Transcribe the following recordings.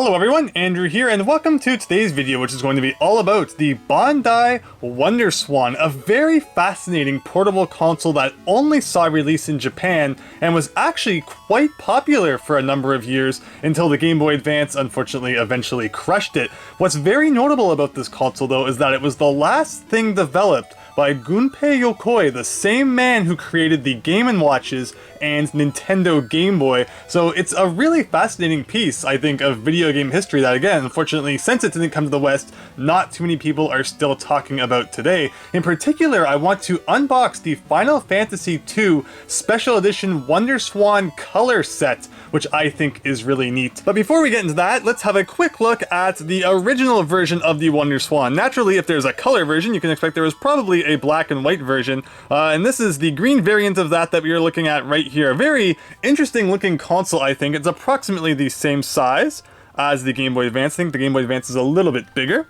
Hello everyone, Andrew here, and welcome to today's video, which is going to be all about the Bandai WonderSwan, a very fascinating portable console that only saw release in Japan and was actually quite popular for a number of years until the Game Boy Advance unfortunately eventually crushed it. What's very notable about this console though is that it was the last thing developed by Gunpei Yokoi, the same man who created the Game & Watches and Nintendo Game Boy. So it's a really fascinating piece, I think, of video game history that, again, unfortunately, since it didn't come to the West, not too many people are still talking about today. In particular, I want to unbox the Final Fantasy II Special Edition WonderSwan Color set, which I think is really neat. But before we get into that, let's have a quick look at the original version of the WonderSwan. Naturally, if there's a color version, you can expect there was probably a black and white version, and this is the green variant of that we are looking at right here. A very interesting looking console, I think. It's approximately the same size as the Game Boy Advance. I think the Game Boy Advance is a little bit bigger.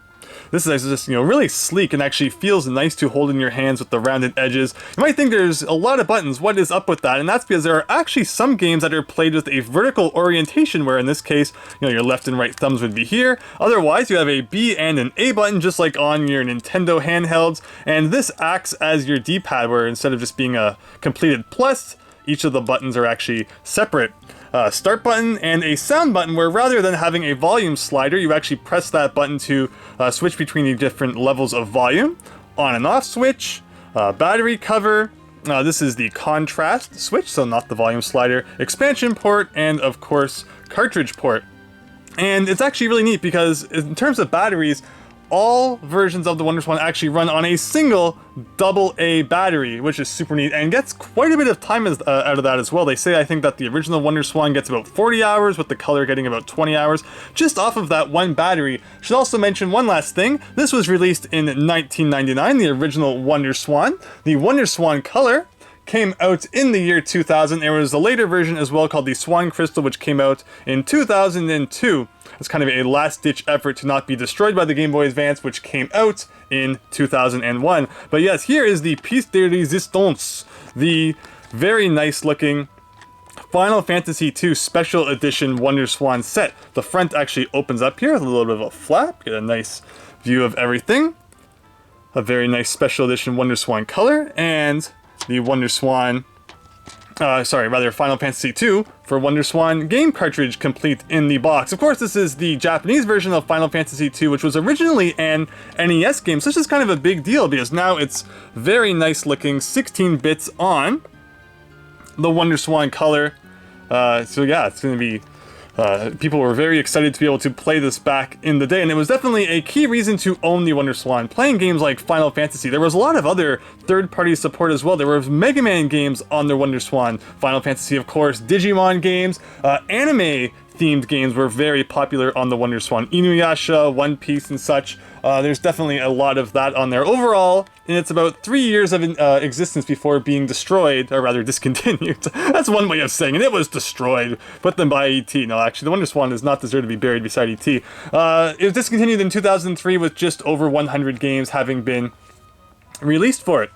This is just, really sleek and actually feels nice to hold in your hands with the rounded edges. You might think there's a lot of buttons. What is up with that? And that's because there are actually some games that are played with a vertical orientation, where in this case, your left and right thumbs would be here. Otherwise, you have a B and an A button, just like on your Nintendo handhelds. And this acts as your D-pad, where instead of just being a completed plus, each of the buttons are actually separate. Start button and a sound button, where rather than having a volume slider, you actually press that button to switch between the different levels of volume. On and off switch, battery cover, this is the contrast switch, so not the volume slider, expansion port, and of course cartridge port. And it's actually really neat because in terms of batteries, all versions of the WonderSwan actually run on a single AA battery, which is super neat and gets quite a bit of time out of that as well. They say, I think, that the original WonderSwan gets about 40 hours, with the color getting about 20 hours, just off of that one battery. Should also mention one last thing. This was released in 1999, the original WonderSwan. The WonderSwan Color came out in the year 2000. There was a later version as well called the Swan Crystal, which came out in 2002. It's kind of a last-ditch effort to not be destroyed by the Game Boy Advance, which came out in 2001. But yes, here is the piece de resistance, the very nice-looking Final Fantasy II Special Edition WonderSwan set. The front actually opens up here with a little bit of a flap. Get a nice view of everything. A very nice Special Edition WonderSwan Color, and the WonderSwan, Final Fantasy II for WonderSwan game cartridge complete in the box. Of course, this is the Japanese version of Final Fantasy II, which was originally an NES game, so this is kind of a big deal because now it's very nice looking, 16 bits on the WonderSwan Color. So yeah, it's going to be people were very excited to be able to play this back in the day, and it was definitely a key reason to own the WonderSwan. Playing games like Final Fantasy, there was a lot of other third-party support as well. There were Mega Man games on the WonderSwan. Final Fantasy, of course, Digimon games, anime-themed games were very popular on the WonderSwan. Inuyasha, One Piece, and such. There's definitely a lot of that on there. Overall, and it's about 3 years of existence before being destroyed, or rather discontinued. That's one way of saying it. It was destroyed, put them by E.T. No, actually, the WonderSwan does not deserve to be buried beside E.T. It was discontinued in 2003 with just over 100 games having been released for it.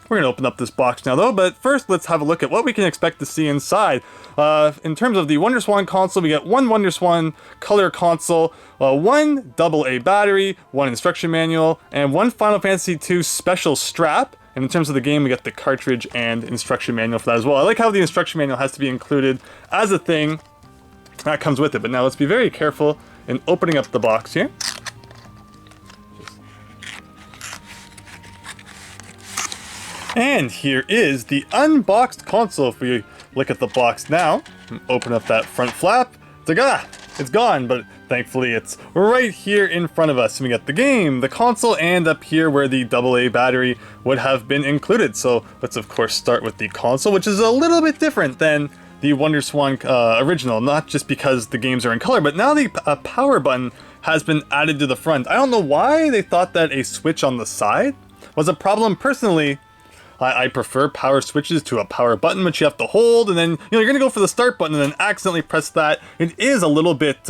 We're going to open up this box now, though, but first let's have a look at what we can expect to see inside. In terms of the WonderSwan console, we get one WonderSwan Color console, one AA battery, one instruction manual, and one Final Fantasy II special strap. And in terms of the game, we get the cartridge and instruction manual for that as well. I like how the instruction manual has to be included as a thing that comes with it. But now let's be very careful in opening up the box here. And here is the unboxed console. If we look at the box now, and open up that front flap, it's like, it's gone, but thankfully it's right here in front of us. And we got the game, the console, and up here where the AA battery would have been included. So let's of course start with the console, which is a little bit different than the WonderSwan original, not just because the games are in color, but now the power button has been added to the front. I don't know why they thought that a switch on the side was a problem. Personally, I prefer power switches to a power button, which you have to hold, and then you're gonna go for the start button and then accidentally press that. It is a little bit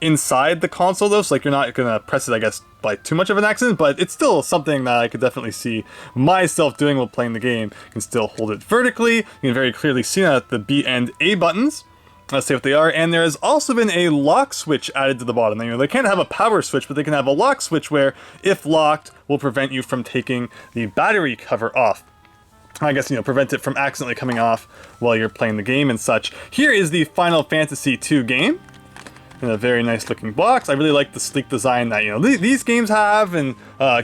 inside the console though, so like you're not gonna press it, I guess, by too much of an accident, but it's still something that I could definitely see myself doing while playing the game. You can still hold it vertically. You can very clearly see that the B and A buttons. Let's see what they are. And there has also been a lock switch added to the bottom. You know, they can't have a power switch, but they can have a lock switch where, if locked, will prevent you from taking the battery cover off. I guess, you know, prevent it from accidentally coming off while you're playing the game and such. Here is the Final Fantasy II game in a very nice looking box. I really like the sleek design that, you know, these games have, and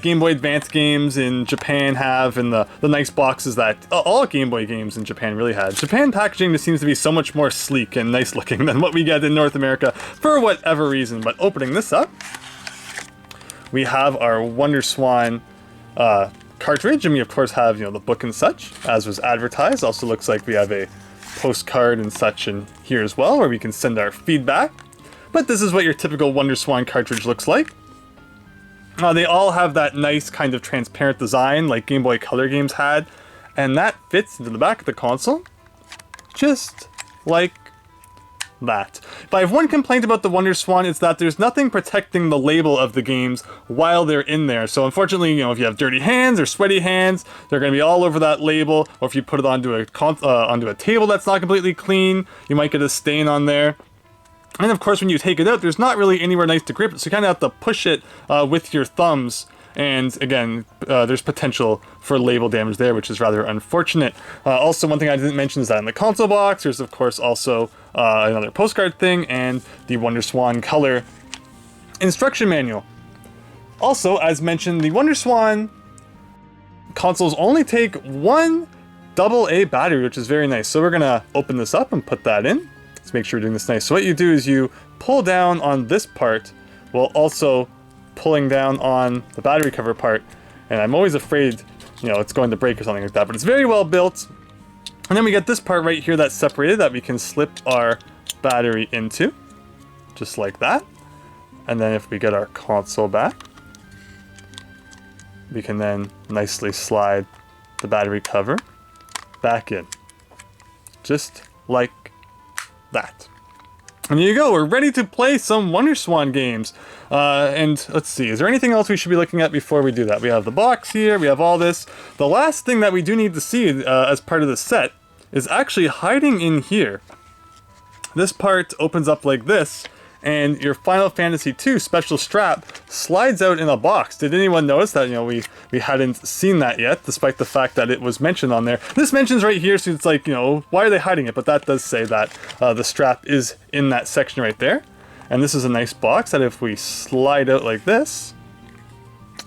Game Boy Advance games in Japan have, and the nice boxes that all Game Boy games in Japan really had. Japan packaging just seems to be so much more sleek and nice looking than what we get in North America for whatever reason. But opening this up, we have our WonderSwan cartridge, and we of course have, you know, the book and such, as was advertised. Also looks like we have a postcard and such in here as well, where we can send our feedback. But this is what your typical WonderSwan cartridge looks like. They all have that nice kind of transparent design like Game Boy Color games had, and that fits into the back of the console just like that. If I have one complaint about the WonderSwan, it's that there's nothing protecting the label of the games while they're in there. So unfortunately, you know, if you have dirty hands or sweaty hands, they're going to be all over that label. Or if you put it onto a table that's not completely clean, you might get a stain on there. And of course, when you take it out, there's not really anywhere nice to grip it, so you kind of have to push it with your thumbs. And again, there's potential for label damage there, which is rather unfortunate. Also, one thing I didn't mention is that in the console box, there's of course also another postcard thing and the WonderSwan Color instruction manual. Also, as mentioned, the WonderSwan consoles only take one AA battery, which is very nice. So we're gonna open this up and put that in. Let's make sure we're doing this nice. So what you do is you pull down on this part while also pulling down on the battery cover part. And I'm always afraid, you know, it's going to break or something like that, but it's very well built. And then we get this part right here that's separated that we can slip our battery into, just like that. And then if we get our console back, we can then nicely slide the battery cover back in, just like that. And there you go, we're ready to play some WonderSwan games. And let's see, is there anything else we should be looking at before we do that? We have the box here, we have all this. The last thing that we do need to see as part of the set is actually hiding in here. This part opens up like this, and your Final Fantasy II special strap slides out in a box. Did anyone notice that? You know, we hadn't seen that yet, despite the fact that it was mentioned on there. This mentions right here, so it's like, you know, why are they hiding it? But that does say that the strap is in that section right there. And this is a nice box that if we slide out like this,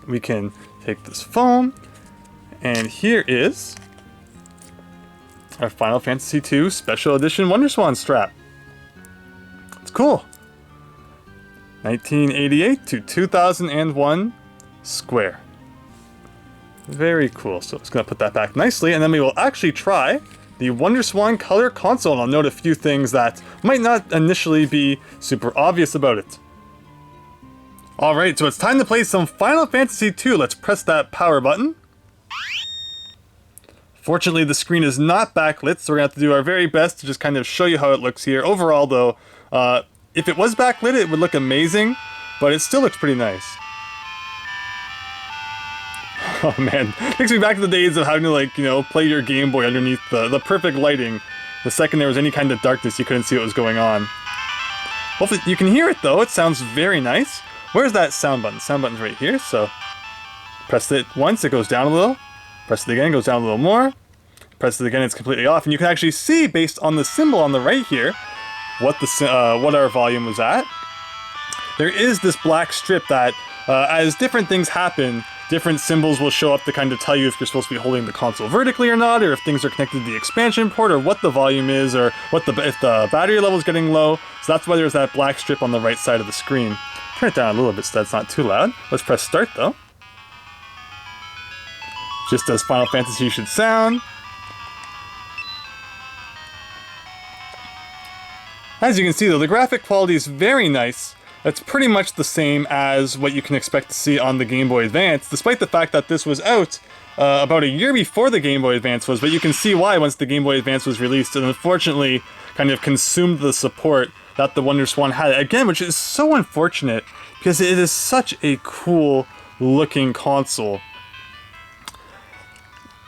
we can take this foam, and here is our Final Fantasy II Special Edition WonderSwan strap. It's cool. 1988 to 2001 square. Very cool. So it's going to put that back nicely, and then we will actually try the WonderSwan Color console, and I'll note a few things that might not initially be super obvious about it. Alright, so it's time to play some Final Fantasy II. Let's press that power button. Fortunately, the screen is not backlit, so we're going to have to do our very best to just kind of show you how it looks here. Overall, though, if it was backlit, it would look amazing, but it still looks pretty nice. Oh man, takes me back to the days of having to, like, you know, play your Game Boy underneath the perfect lighting. The second there was any kind of darkness, you couldn't see what was going on. Hopefully, you can hear it though, it sounds very nice. Where's that sound button? Sound button's right here, so press it once, it goes down a little. Press it again, it goes down a little more. Press it again, it's completely off, and you can actually see, based on the symbol on the right here, what our volume was at. There is this black strip that, as different things happen, different symbols will show up to kind of tell you if you're supposed to be holding the console vertically or not, or if things are connected to the expansion port, or what the volume is, or if the battery level is getting low. So that's why there's that black strip on the right side of the screen. Turn it down a little bit so that's not too loud. Let's press start though. Just as Final Fantasy should sound. As you can see though, the graphic quality is very nice. It's pretty much the same as what you can expect to see on the Game Boy Advance, despite the fact that this was out about a year before the Game Boy Advance was, but you can see why once the Game Boy Advance was released, and unfortunately kind of consumed the support that the WonderSwan had. Again, which is so unfortunate, because it is such a cool looking console.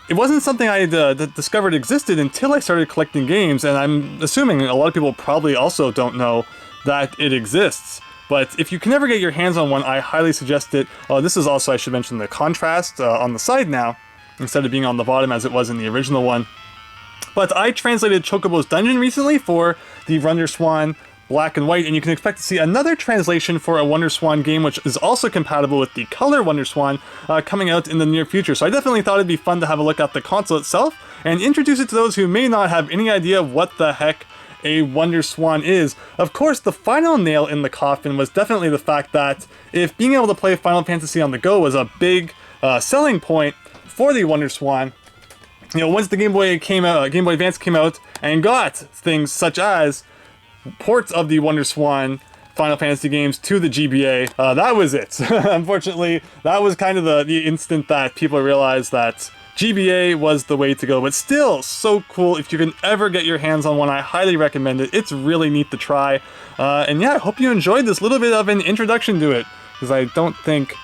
it wasn't something I had discovered existed until I started collecting games, and I'm assuming a lot of people probably also don't know that it exists. But if you can never get your hands on one, I highly suggest it. This is also, I should mention, the contrast on the side now, instead of being on the bottom as it was in the original one. But I translated Chocobo's Dungeon recently for the WonderSwan Black and White, and you can expect to see another translation for a WonderSwan game, which is also compatible with the Color WonderSwan, coming out in the near future. So I definitely thought it'd be fun to have a look at the console itself and introduce it to those who may not have any idea what the heck a WonderSwan is. Of course, the final nail in the coffin was definitely the fact that if being able to play Final Fantasy on the go was a big selling point for the WonderSwan, you know, once the Game Boy Advance came out and got things such as ports of the WonderSwan Final Fantasy games to the GBA, that was it. Unfortunately, that was kind of the instant that people realized that GBA was the way to go, but still so cool. If you can ever get your hands on one, I highly recommend it. It's really neat to try. And yeah, I hope you enjoyed this little bit of an introduction to it, because I don't think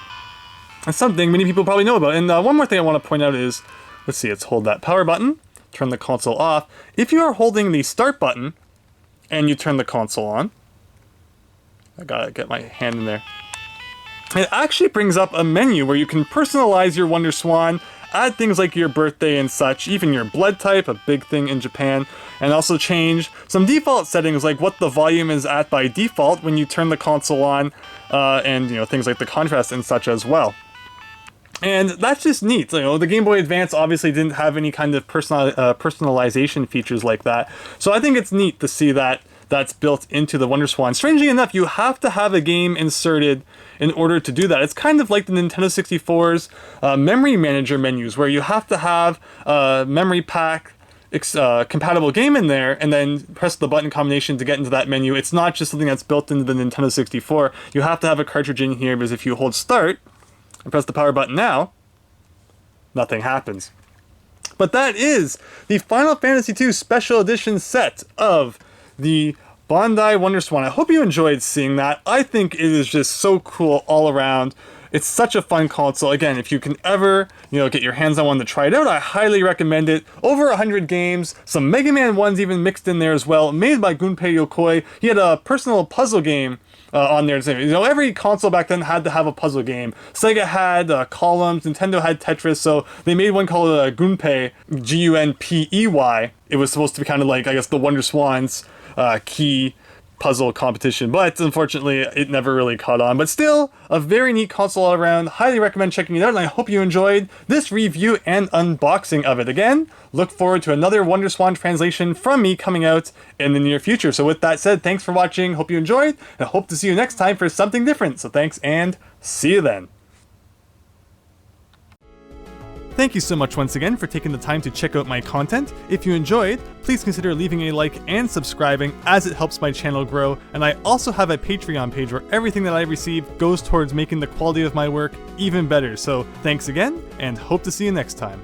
it's something many people probably know about. And one more thing I want to point out is, let's see, let's hold that power button, turn the console off. If you are holding the start button and you turn the console on, I gotta get my hand in there, it actually brings up a menu where you can personalize your WonderSwan, add things like your birthday and such, even your blood type, a big thing in Japan, and also change some default settings like what the volume is at by default when you turn the console on, and you know, things like the contrast and such as well. And that's just neat. You know, the Game Boy Advance obviously didn't have any kind of personalization features like that, so I think it's neat to see that that's built into the WonderSwan. Strangely enough, you have to have a game inserted in order to do that. It's kind of like the Nintendo 64's memory manager menus, where you have to have a memory pack compatible game in there and then press the button combination to get into that menu. It's not just something that's built into the Nintendo 64. You have to have a cartridge in here, because if you hold start and press the power button now, nothing happens. But that is the Final Fantasy II Special Edition set of the Bandai WonderSwan. I hope you enjoyed seeing that. I think it is just so cool all around. It's such a fun console. Again, if you can ever, you know, get your hands on one to try it out, I highly recommend it. Over 100 games, some Mega Man ones even mixed in there as well, made by Gunpei Yokoi. He had a personal puzzle game on there. You know, every console back then had to have a puzzle game. Sega had Columns, Nintendo had Tetris, so they made one called Gunpei, Gunpei. It was supposed to be kind of like, I guess, the WonderSwan's key puzzle competition, but unfortunately it never really caught on. But still, a very neat console all around. Highly recommend checking it out, and I hope you enjoyed this review and unboxing of it. Again, look forward to another WonderSwan translation from me coming out in the near future. So with that said, thanks for watching, hope you enjoyed, and hope to see you next time for something different. So thanks, and see you then. Thank you so much once again for taking the time to check out my content. If you enjoyed, please consider leaving a like and subscribing, as it helps my channel grow. And I also have a Patreon page where everything that I receive goes towards making the quality of my work even better. So thanks again, and hope to see you next time.